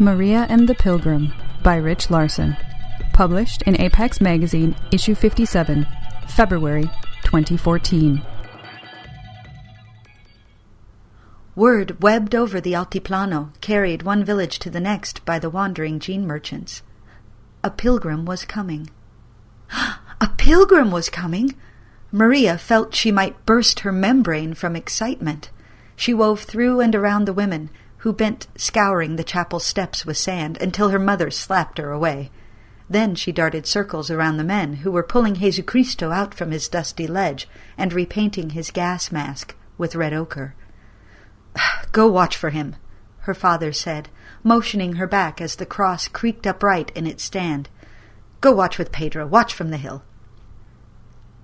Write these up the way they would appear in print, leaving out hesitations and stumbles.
Maria and the Pilgrim by Rich Larson. Published in Apex Magazine, issue 57, February 2014. Word webbed over the Altiplano, carried one village to the next by the wandering jean merchants. A pilgrim was coming. A pilgrim was coming! Maria felt she might burst her membrane from excitement. She wove through and around the women, who bent scouring the chapel steps with sand until her mother slapped her away. Then she darted circles around the men who were pulling Jesucristo out from his dusty ledge and repainting his gas mask with red ochre. "Go watch for him," her father said, motioning her back as the cross creaked upright in its stand. "Go watch with Pedro. Watch from the hill."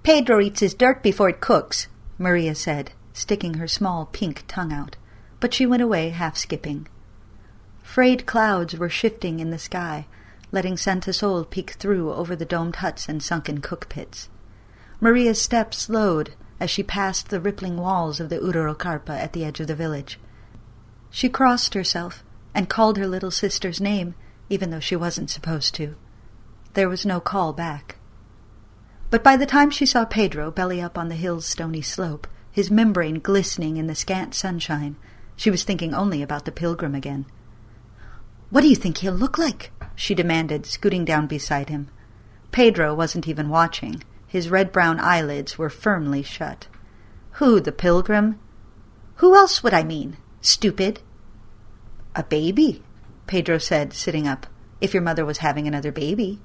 "Pedro eats his dirt before it cooks," Maria said, sticking her small pink tongue out. But she went away half-skipping. Frayed clouds were shifting in the sky, letting Santa Sol peek through over the domed huts and sunken cook-pits. Maria's steps slowed as she passed the rippling walls of the Ururocarpa at the edge of the village. She crossed herself and called her little sister's name, even though she wasn't supposed to. There was no call back. But by the time she saw Pedro belly up on the hill's stony slope, his membrane glistening in the scant sunshine, she was thinking only about the pilgrim again. "What do you think he'll look like?" she demanded, scooting down beside him. Pedro wasn't even watching. His red-brown eyelids were firmly shut. "Who, the pilgrim?" "Who else would I mean? Stupid." "A baby," Pedro said, sitting up. "If your mother was having another baby."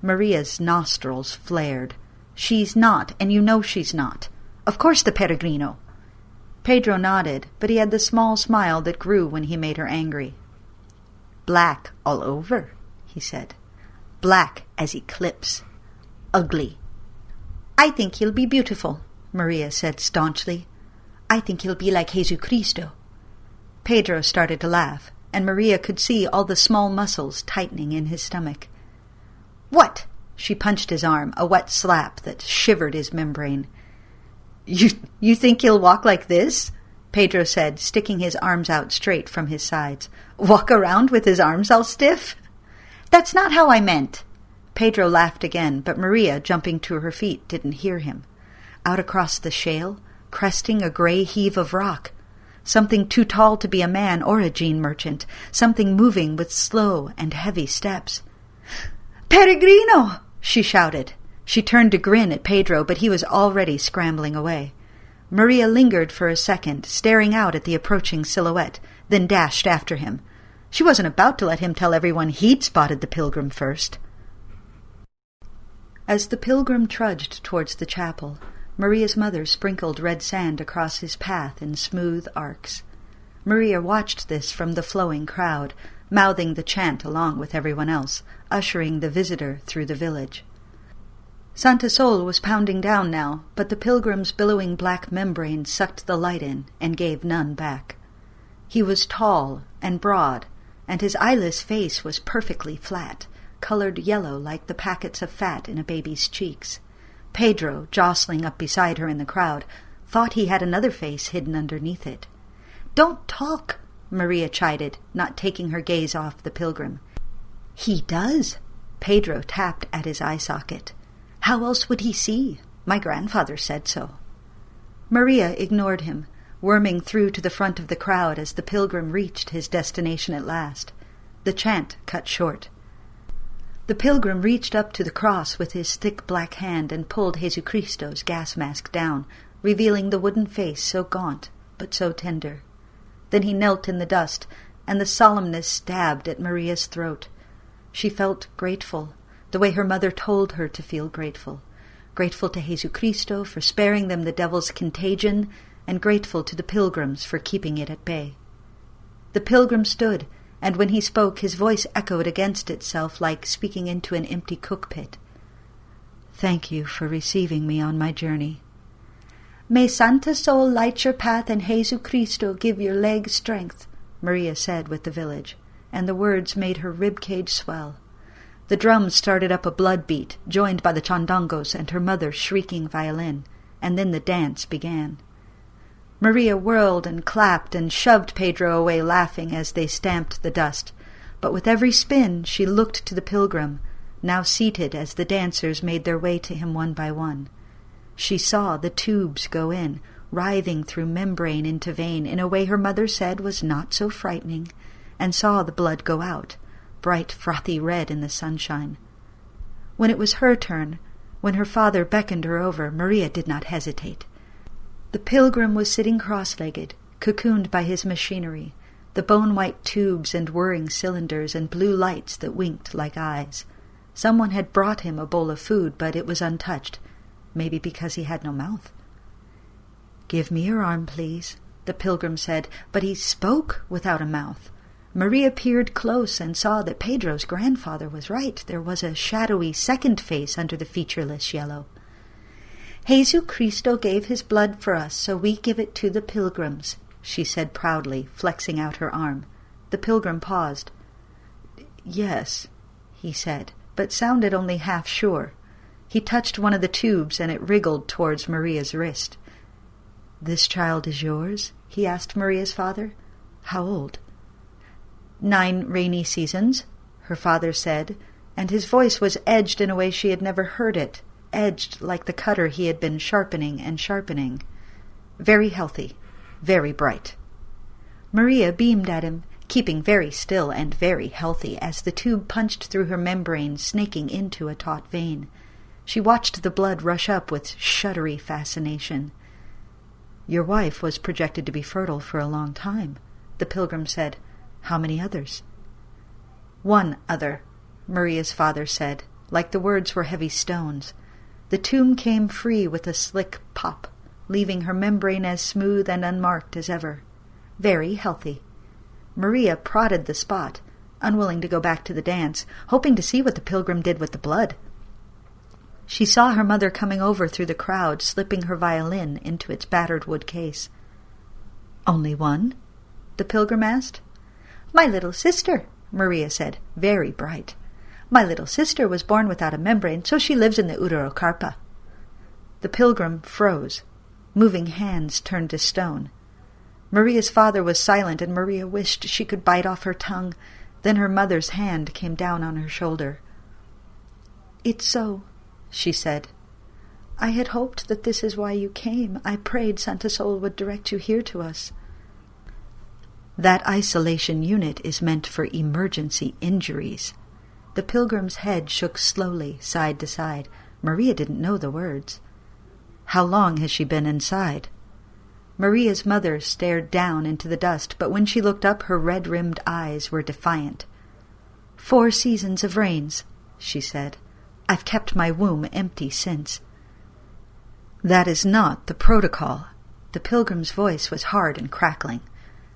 Maria's nostrils flared. "She's not, and you know she's not. Of course the peregrino." Pedro nodded, but he had the small smile that grew when he made her angry. "Black all over," he said. "Black as eclipse. Ugly." "I think he'll be beautiful," Maria said staunchly. "I think he'll be like Jesucristo." Pedro started to laugh, and Maria could see all the small muscles tightening in his stomach. "What?" She punched his arm, a wet slap that shivered his membrane. You think he'll walk like this?" Pedro said, sticking his arms out straight from his sides. "Walk around with his arms all stiff?" "That's not how I meant." Pedro laughed again, but Maria, jumping to her feet, didn't hear him. Out across the shale, cresting a gray heave of rock. Something too tall to be a man or a jean merchant. Something moving with slow and heavy steps. "Peregrino!" she shouted. She turned to grin at Pedro, but he was already scrambling away. Maria lingered for a second, staring out at the approaching silhouette, then dashed after him. She wasn't about to let him tell everyone he'd spotted the pilgrim first. As the pilgrim trudged towards the chapel, Maria's mother sprinkled red sand across his path in smooth arcs. Maria watched this from the flowing crowd, mouthing the chant along with everyone else, ushering the visitor through the village. Santa Sol was pounding down now, but the pilgrim's billowing black membrane sucked the light in and gave none back. He was tall and broad, and his eyeless face was perfectly flat, colored yellow like the packets of fat in a baby's cheeks. Pedro, jostling up beside her in the crowd, thought he had another face hidden underneath it. "Don't talk," Maria chided, not taking her gaze off the pilgrim. "He does." Pedro tapped at his eye socket. "How else would he see? My grandfather said so." Maria ignored him, worming through to the front of the crowd as the pilgrim reached his destination at last. The chant cut short. The pilgrim reached up to the cross with his thick black hand and pulled Jesucristo's gas mask down, revealing the wooden face so gaunt but so tender. Then he knelt in the dust, and the solemnness stabbed at Maria's throat. She felt grateful, the way her mother told her to feel grateful. Grateful to Jesucristo for sparing them the devil's contagion, and grateful to the pilgrims for keeping it at bay. The pilgrim stood, and when he spoke his voice echoed against itself like speaking into an empty cook-pit. "Thank you for receiving me on my journey." "May Santa Sol light your path and Jesucristo give your legs strength," Maria said with the village, and the words made her rib-cage swell. The drums started up a blood beat, joined by the chondongos and her mother's shrieking violin, and then the dance began. Maria whirled and clapped and shoved Pedro away laughing as they stamped the dust. but with every spin she looked to the pilgrim, now seated as the dancers made their way to him one by one. She saw the tubes go in, writhing through membrane into vein in a way her mother said was not so frightening, and saw the blood go out, bright frothy red in the sunshine. When it was her turn, when her father beckoned her over, Maria did not hesitate. The pilgrim was sitting cross-legged, cocooned by his machinery, the bone-white tubes and whirring cylinders and blue lights that winked like eyes. Someone had brought him a bowl of food, but it was untouched, maybe because he had no mouth. "Give me your arm, please," the pilgrim said, but he spoke without a mouth. Maria peered close and saw that Pedro's grandfather was right. There was a shadowy second face under the featureless yellow. "Jesu Cristo gave his blood for us, so we give it to the pilgrims," she said proudly, flexing out her arm. The pilgrim paused. "Yes," he said, but sounded only half sure. He touched one of the tubes, and it wriggled towards Maria's wrist. "This child is yours?" he asked Maria's father. "How old?" 9 rainy seasons, her father said, and his voice was edged in a way she had never heard it, edged like the cutter he had been sharpening and sharpening. "Very healthy, very bright." Maria beamed at him, keeping very still and very healthy, as the tube punched through her membrane, snaking into a taut vein. She watched the blood rush up with shuddery fascination. "Your wife was projected to be fertile for a long time," the pilgrim said. "How many others?" "One other," Maria's father said, like the words were heavy stones. The tomb came free with a slick pop, leaving her membrane as smooth and unmarked as ever. Very healthy. Maria prodded the spot, unwilling to go back to the dance, hoping to see what the pilgrim did with the blood. She saw her mother coming over through the crowd, slipping her violin into its battered wood case. "Only one?" the pilgrim asked. "My little sister," Maria said, very bright. "My little sister was born without a membrane, so she lives in the Ururocarpa." The pilgrim froze. Moving hands turned to stone. Maria's father was silent, and Maria wished she could bite off her tongue. Then her mother's hand came down on her shoulder. "It's so," she said. "I had hoped that this is why you came. I prayed Santa Sol would direct you here to us." "That isolation unit is meant for emergency injuries." The pilgrim's head shook slowly, side to side. Maria didn't know the words. "How long has she been inside?" Maria's mother stared down into the dust, but when she looked up, her red-rimmed eyes were defiant. 4 seasons of rains," she said. "I've kept my womb empty since." "That is not the protocol." The pilgrim's voice was hard and crackling.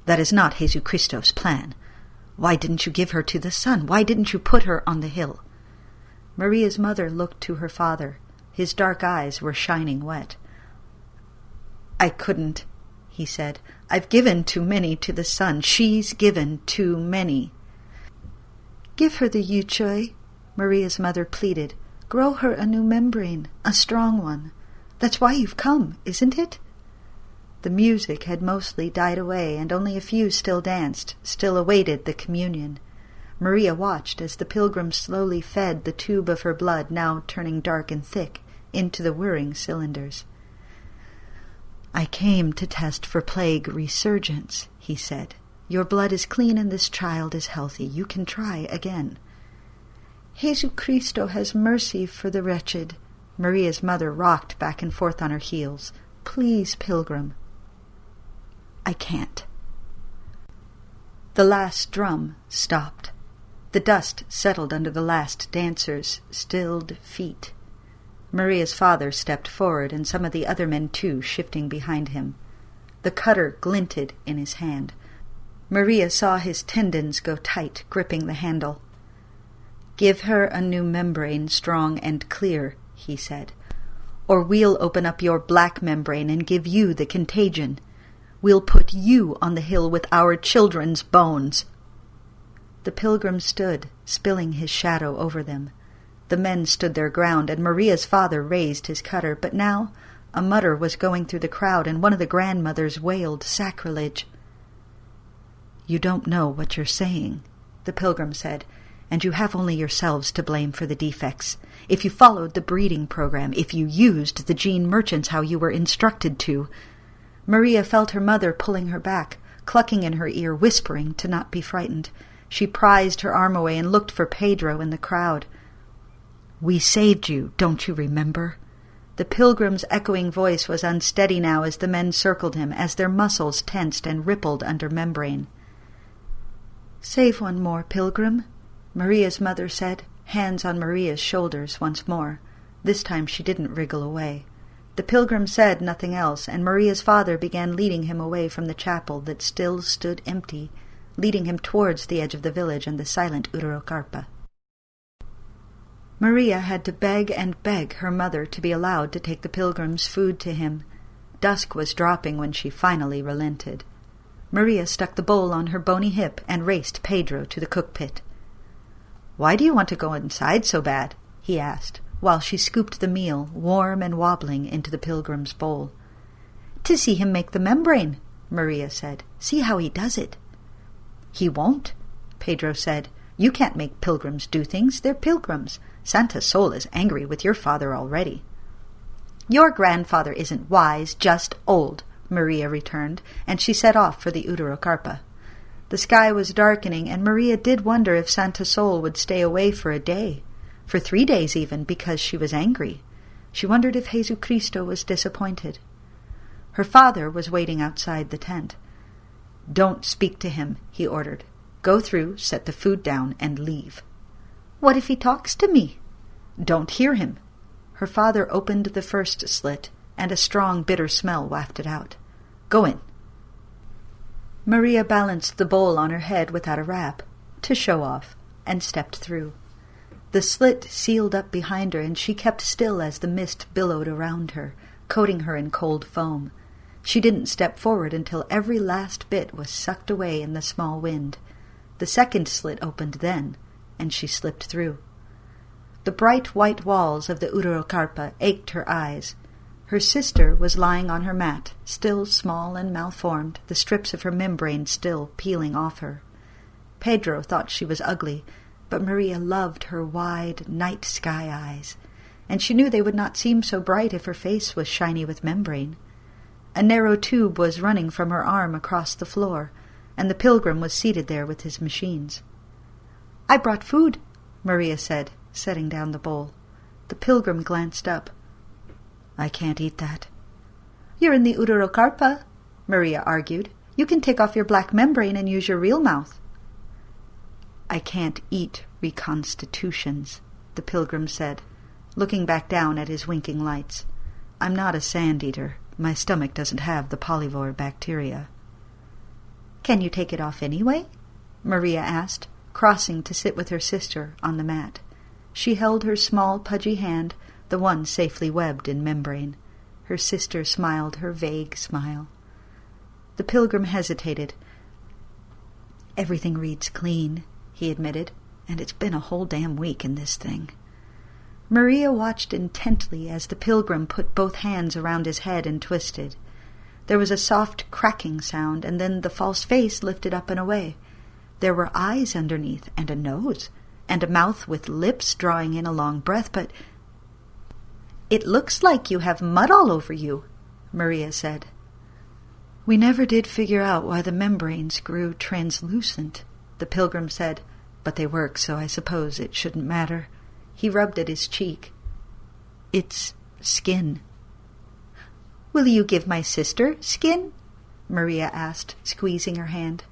"That is not Jesu Cristo's plan. Why didn't you give her to the sun? Why didn't you put her on the hill?" Maria's mother looked to her father. His dark eyes were shining wet. "I couldn't," he said. "I've given too many to the sun. She's given too many." "Give her the Yuchoy," Maria's mother pleaded. "Grow her a new membrane, a strong one. That's why you've come, isn't it?" The music had mostly died away, and only a few still danced, still awaited the communion. Maria watched as the pilgrim slowly fed the tube of her blood, now turning dark and thick, into the whirring cylinders. "I came to test for plague resurgence," he said. "Your blood is clean and this child is healthy. You can try again." "Jesu Cristo has mercy for the wretched." Maria's mother rocked back and forth on her heels. "Please, pilgrim." "I can't." The last drum stopped. The dust settled under the last dancer's stilled feet. Maria's father stepped forward, and some of the other men too, shifting behind him. The cutter glinted in his hand. Maria saw his tendons go tight, gripping the handle. "Give her a new membrane, strong and clear," he said, "or we'll open up your black membrane and give you the contagion. We'll put you on the hill with our children's bones." The pilgrim stood, spilling his shadow over them. The men stood their ground, and Maria's father raised his cutter, but now a mutter was going through the crowd, and one of the grandmothers wailed sacrilege. "You don't know what you're saying," the Pilgrim said, "and you have only yourselves to blame for the defects. If you followed the breeding program, if you used the gene merchants how you were instructed to—" Maria felt her mother pulling her back, clucking in her ear, whispering to not be frightened. She prized her arm away and looked for Pedro in the crowd. "We saved you, don't you remember?" The Pilgrim's echoing voice was unsteady now as the men circled him, as their muscles tensed and rippled under membrane. "Save one more, Pilgrim," Maria's mother said, hands on Maria's shoulders once more. This time she didn't wriggle away. The Pilgrim said nothing else, and Maria's father began leading him away from the chapel that still stood empty, leading him towards the edge of the village and the silent Ururocarpa. Maria had to beg and beg her mother to be allowed to take the Pilgrim's food to him. Dusk was dropping when she finally relented. Maria stuck the bowl on her bony hip and raced Pedro to the cook-pit. "Why do you want to go inside so bad?" he asked, while she scooped the meal, warm and wobbling, into the Pilgrim's bowl. "To see him make the membrane," Maria said. "See how he does it." "He won't," Pedro said. "You can't make pilgrims do things. They're pilgrims. Santa Sol is angry with your father already." "Your grandfather isn't wise, just old," Maria returned, and she set off for the Ururocarpa. The sky was darkening, and Maria did wonder if Santa Sol would stay away for a day, for 3 days even, because she was angry. She wondered if Jesucristo was disappointed. Her father was waiting outside the tent. "Don't speak to him," he ordered. "Go through, set the food down, and leave." "What if he talks to me?" "Don't hear him." Her father opened the first slit, and a strong, bitter smell wafted out. "Go in." Maria balanced the bowl on her head without a wrap, to show off, and stepped through. The slit sealed up behind her, and she kept still as the mist billowed around her, coating her in cold foam. She didn't step forward until every last bit was sucked away in the small wind. The second slit opened then, and she slipped through. The bright white walls of the Ururocarpa ached her eyes. Her sister was lying on her mat, still small and malformed, the strips of her membrane still peeling off her. Pedro thought she was ugly, but Maria loved her wide night sky eyes, and she knew they would not seem so bright if her face was shiny with membrane. A narrow tube was running from her arm across the floor, and the Pilgrim was seated there with his machines. "I brought food," Maria said, setting down the bowl. The Pilgrim glanced up. "I can't eat that." "You're in the Ururocarpa," Maria argued. "You can take off your black membrane and use your real mouth." "I can't eat reconstitutions," the Pilgrim said, looking back down at his winking lights. "I'm not a sand-eater. My stomach doesn't have the polyvore bacteria." "Can you take it off anyway?" Maria asked, crossing to sit with her sister on the mat. She held her small, pudgy hand, the one safely webbed in membrane. Her sister smiled her vague smile. The Pilgrim hesitated. "Everything reads clean," he admitted, "and it's been a whole damn week in this thing." Maria watched intently as the Pilgrim put both hands around his head and twisted. There was a soft cracking sound, and then the false face lifted up and away. There were eyes underneath, and a nose, and a mouth with lips drawing in a long breath, but— "It looks like you have mud all over you," Maria said. "We never did figure out why the membranes grew translucent," the Pilgrim said, "but they work, so I suppose it shouldn't matter." He rubbed at his cheek. "It's skin." "Will you give my sister skin?" Maria asked, squeezing her hand.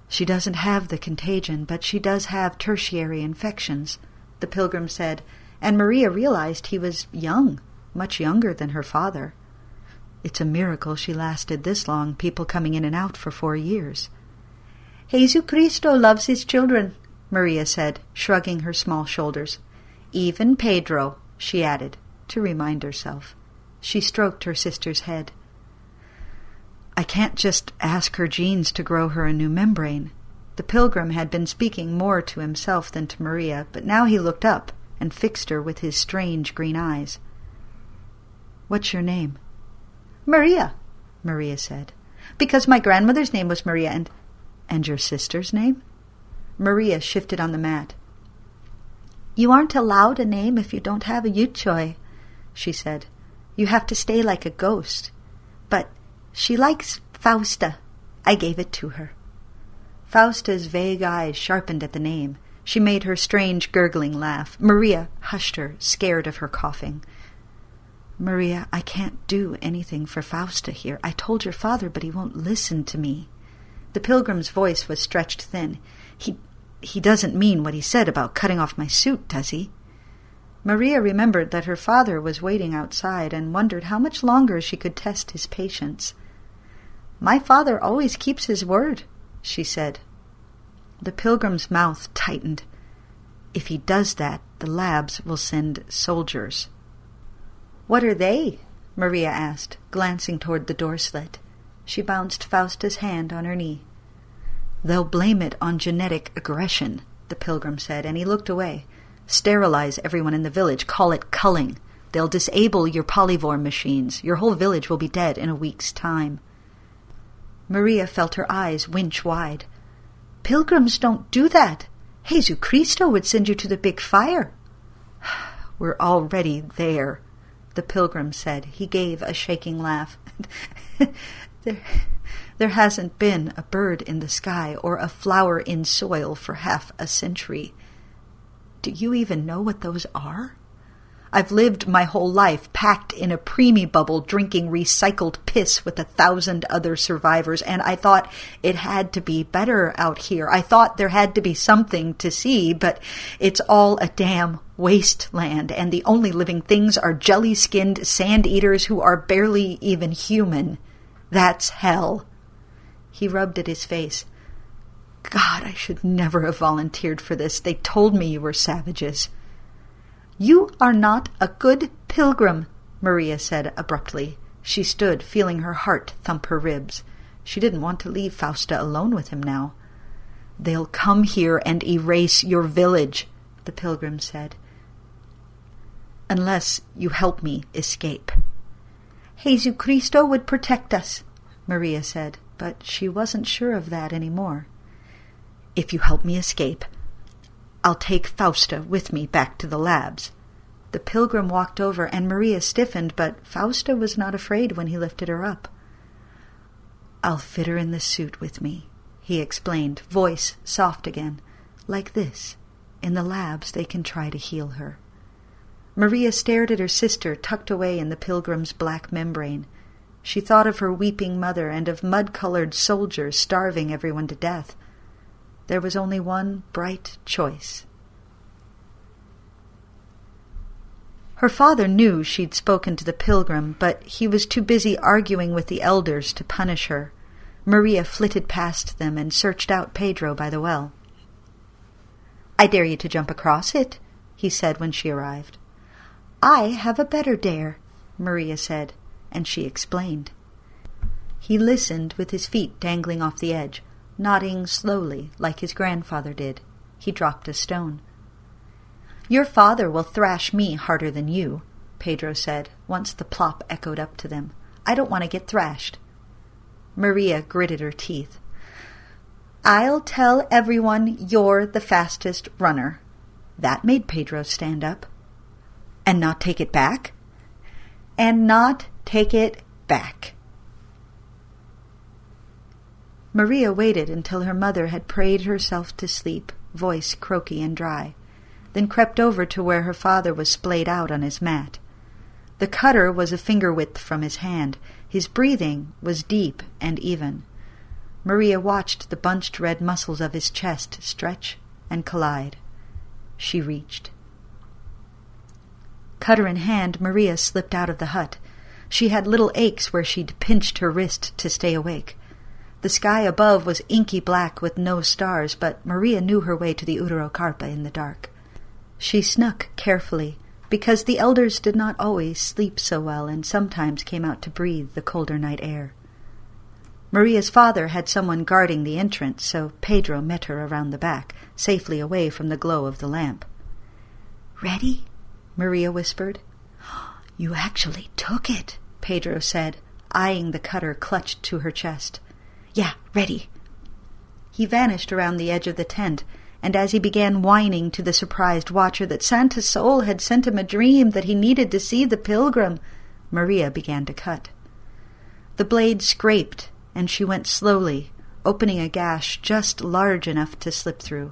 "She doesn't have the contagion, but she does have tertiary infections," the Pilgrim said, and Maria realized he was young, much younger than her father. "It's a miracle she lasted this long, people coming in and out for 4 years. "Jesucristo loves his children," Maria said, shrugging her small shoulders. "Even Pedro," she added, to remind herself. She stroked her sister's head. "I can't just ask her genes to grow her a new membrane." The Pilgrim had been speaking more to himself than to Maria, but now he looked up and fixed her with his strange green eyes. "What's your name?" "Maria," Maria said, "because my grandmother's name was Maria, and your sister's name?" Maria shifted on the mat. "You aren't allowed a name if you don't have a Yuchoi," she said. "You have to stay like a ghost. But she likes Fausta. I gave it to her." Fausta's vague eyes sharpened at the name. She made her strange gurgling laugh. Maria hushed her, scared of her coughing. "Maria, I can't do anything for Fausta here. I told your father, but he won't listen to me." The pilgrim's voice was stretched thin. He doesn't mean what he said about cutting off my suit, does he?" Maria remembered that her father was waiting outside and wondered how much longer she could test his patience. "My father always keeps his word," she said. The pilgrim's mouth tightened. "If he does that, the labs will send soldiers." "What are they?" Maria asked, glancing toward the door slit. She bounced Fausta's hand on her knee. "They'll blame it on genetic aggression," the pilgrim said, and he looked away. "Sterilize everyone in the village. Call it culling. They'll disable your polyvore machines. Your whole village will be dead in a week's time." Maria felt her eyes winch wide. "Pilgrims don't do that. Jesu Cristo would send you to the big fire." "We're already there," the pilgrim said. He gave a shaking laugh. There hasn't been a bird in the sky or a flower in soil for half a century. Do you even know what those are? I've lived my whole life packed in a preemie bubble drinking recycled piss with 1,000 other survivors, and I thought it had to be better out here. I thought there had to be something to see, but it's all a damn wasteland, and the only living things are jelly-skinned sand-eaters who are barely even human. That's hell." He rubbed at his face. "God, I should never have volunteered for this. They told me you were savages." "You are not a good pilgrim," Maria said abruptly. She stood, feeling her heart thump her ribs. She didn't want to leave Fausta alone with him now. "They'll come here and erase your village," the pilgrim said. "Unless you help me escape." "Jesu Cristo would protect us," Maria said, but she wasn't sure of that anymore. "If you help me escape, I'll take Fausta with me back to the labs." The pilgrim walked over, and Maria stiffened, but Fausta was not afraid when he lifted her up. "I'll fit her in the suit with me," he explained, voice soft again. "Like this. In the labs they can try to heal her." Maria stared at her sister, tucked away in the pilgrim's black membrane. She thought of her weeping mother and of mud-colored soldiers starving everyone to death. There was only one bright choice. Her father knew she'd spoken to the pilgrim, but he was too busy arguing with the elders to punish her. Maria flitted past them and searched out Pedro by the well. "I dare you to jump across it," he said when she arrived. "I have a better dare," Maria said, and she explained. He listened with his feet dangling off the edge, nodding slowly like his grandfather did. He dropped a stone. "Your father will thrash me harder than you," Pedro said, once the plop echoed up to them. "I don't want to get thrashed." Maria gritted her teeth. "I'll tell everyone you're the fastest runner." That made Pedro stand up. "And not take it back?" "And not take it back." Maria waited until her mother had prayed herself to sleep, voice croaky and dry, then crept over to where her father was splayed out on his mat. The cutter was a finger width from his hand. His breathing was deep and even. Maria watched the bunched red muscles of his chest stretch and collide. She reached. Cutter in hand, Maria slipped out of the hut. She had little aches where she'd pinched her wrist to stay awake. The sky above was inky black with no stars, but Maria knew her way to the Urocarpa in the dark. She snuck carefully, because the elders did not always sleep so well and sometimes came out to breathe the colder night air. Maria's father had someone guarding the entrance, so Pedro met her around the back, safely away from the glow of the lamp. "Ready?" Maria whispered. "You actually took it," Pedro said, eyeing the cutter clutched to her chest. "Yeah, ready." He vanished around the edge of the tent, and as he began whining to the surprised watcher that Santa's soul had sent him a dream that he needed to see the pilgrim, Maria began to cut. The blade scraped, and she went slowly, opening a gash just large enough to slip through.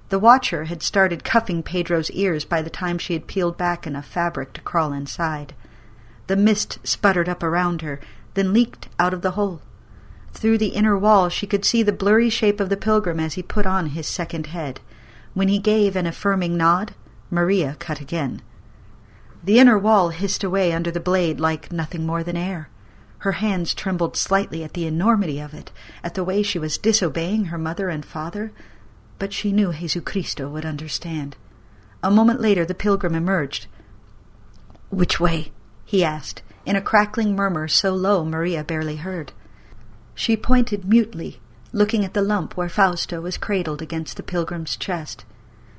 The watcher had started cuffing Pedro's ears by the time she had peeled back enough fabric to crawl inside. The mist sputtered up around her, then leaked out of the hole. Through the inner wall she could see the blurry shape of the pilgrim as he put on his second head. When he gave an affirming nod, Maria cut again. The inner wall hissed away under the blade like nothing more than air. Her hands trembled slightly at the enormity of it, at the way she was disobeying her mother and father, but she knew Jesucristo would understand. A moment later the pilgrim emerged. "Which way?" he asked, in a crackling murmur so low Maria barely heard. She pointed mutely, looking at the lump where Fausto was cradled against the pilgrim's chest.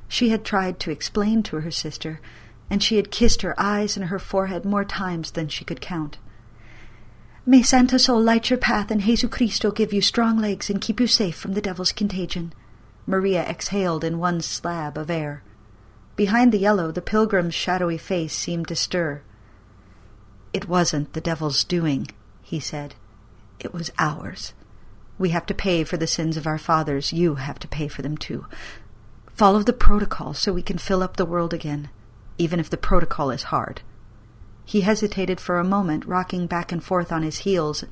She had tried to explain to her sister, and she had kissed her eyes and her forehead more times than she could count. "May Santa Sol light your path and Jesucristo give you strong legs and keep you safe from the devil's contagion." Maria exhaled in one slab of air. Behind the yellow, the pilgrim's shadowy face seemed to stir. "It wasn't the devil's doing," he said. "It was ours. We have to pay for the sins of our fathers. You have to pay for them too. Follow the protocol so we can fill up the world again, even if the protocol is hard." He hesitated for a moment, rocking back and forth on his heels,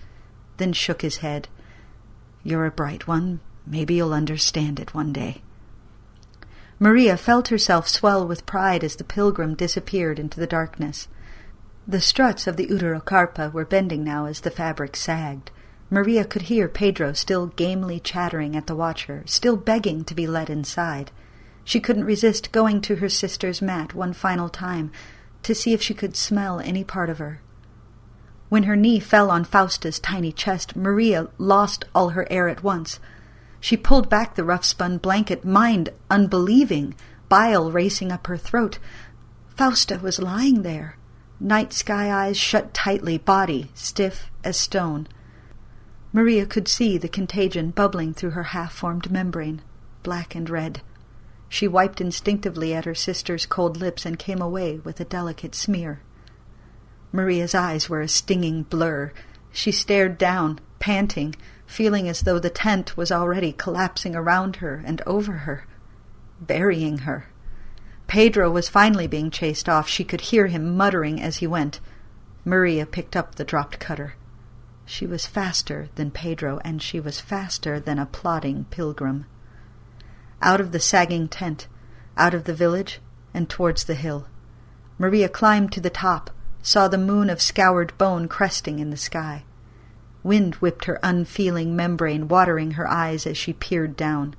then shook his head. "You're a bright one. Maybe you'll understand it one day." Maria felt herself swell with pride as the pilgrim disappeared into the darkness. The struts of the uterocarpa were bending now as the fabric sagged. Maria could hear Pedro still gamely chattering at the watcher, still begging to be let inside. She couldn't resist going to her sister's mat one final time to see if she could smell any part of her. When her knee fell on Fausta's tiny chest, Maria lost all her air at once. She pulled back the rough-spun blanket, mind unbelieving, bile racing up her throat. Fausta was lying there, night sky eyes shut tightly, body stiff as stone. Maria could see the contagion bubbling through her half-formed membrane, black and red. She wiped instinctively at her sister's cold lips and came away with a delicate smear. Maria's eyes were a stinging blur. She stared down, panting, feeling as though the tent was already collapsing around her and over her, burying her. Pedro was finally being chased off. She could hear him muttering as he went. Maria picked up the dropped cutter. She was faster than Pedro, and she was faster than a plodding pilgrim. Out of the sagging tent, out of the village, and towards the hill. Maria climbed to the top, saw the moon of scoured bone cresting in the sky. Wind whipped her unfeeling membrane, watering her eyes as she peered down.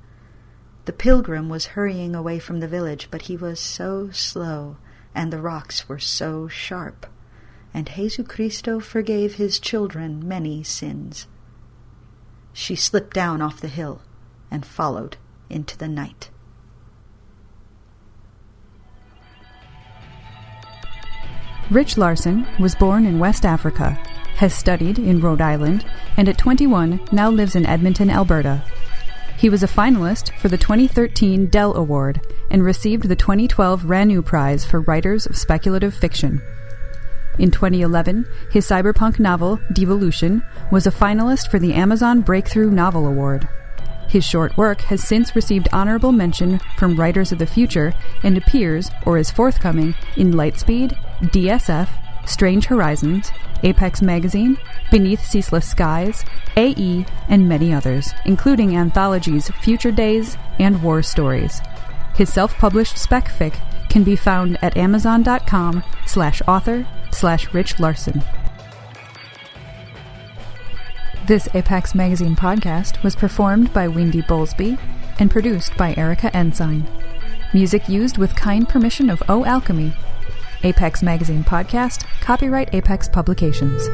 The pilgrim was hurrying away from the village, but he was so slow, and the rocks were so sharp, and Jesucristo forgave his children many sins. She slipped down off the hill and followed into the night. Rich Larson was born in West Africa, has studied in Rhode Island, and at 21 now lives in Edmonton, Alberta. He was a finalist for the 2013 Dell Award and received the 2012 Ranu Prize for Writers of Speculative Fiction. In 2011, his cyberpunk novel, Devolution, was a finalist for the Amazon Breakthrough Novel Award. His short work has since received honorable mention from Writers of the Future and appears, or is forthcoming, in Lightspeed, DSF, Strange Horizons, Apex Magazine, Beneath Ceaseless Skies, AE, and many others, including anthologies Future Days and War Stories. His self-published spec fic can be found at amazon.com/author/Rich Larson. This Apex Magazine podcast was performed by Wendy Bowlesby and produced by Erica Ensign. Music used with kind permission of O Alchemy. Apex Magazine podcast, copyright Apex Publications.